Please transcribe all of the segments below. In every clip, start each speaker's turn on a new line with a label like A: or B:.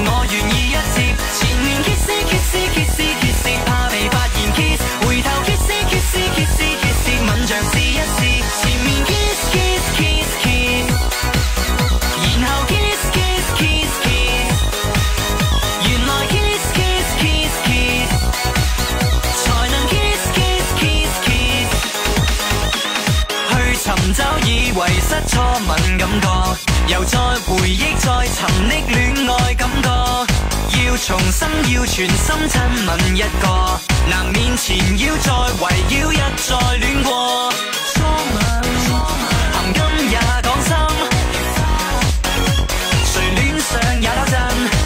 A: 我願意一接，前面 kiss kiss kiss kiss， 怕被發現 kiss， 回頭 kiss kiss kiss kiss， 吻着試一試，前面 kiss kiss kiss kiss， 然後 kiss kiss kiss kiss， 原來 kiss kiss kiss kiss， 才能 kiss kiss kiss kiss， 去尋找以為失錯吻感覺，又再回憶再尋覓戀愛感覺，要重生要全心親吻一個，男面前要再圍繞一再戀過，初吻含金也講心，誰戀上也抖震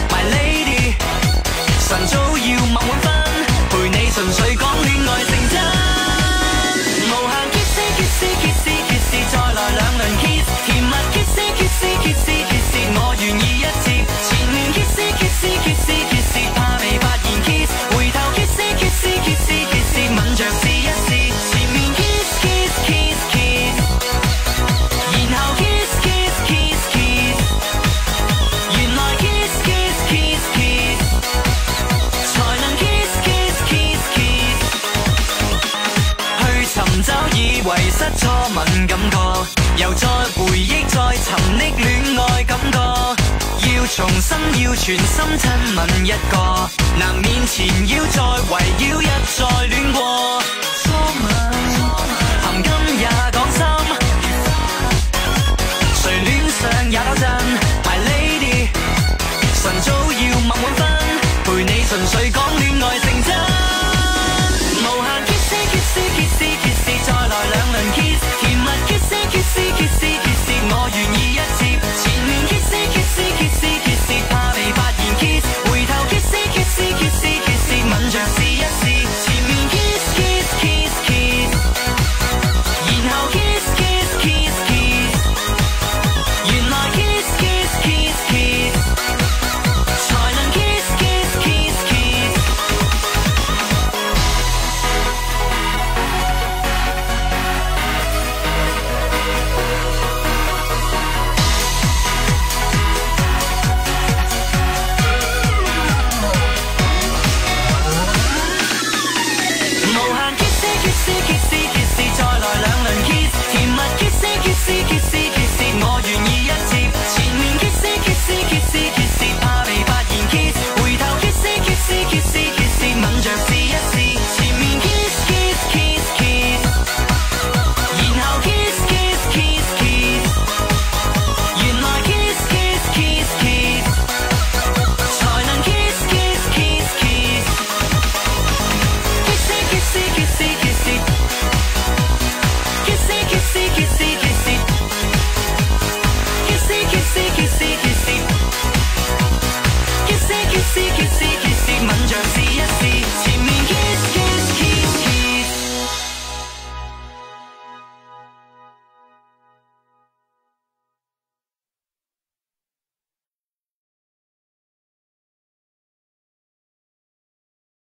A: ，My lady， 晨早要默滿分，陪你純粹講戀愛成真，無限 kiss kiss kiss kiss， 再來兩輪 kiss， 甜蜜 kiss kiss kiss kiss， 我願意一接，前面 kiss kiss kiss kiss， 怕被發現 kiss， 回頭 kiss kiss kiss kiss， 吻着試一試，前面 kiss kiss kiss kiss， 然後 kiss kiss kiss kiss， 原來 kiss kiss kiss kiss， 才能 kiss kiss kiss kiss， 去尋找以為失錯吻感覺，又再回憶再尋覓戀愛感覺，要重生要全心親吻一個，男面前要再圍繞一再戀過。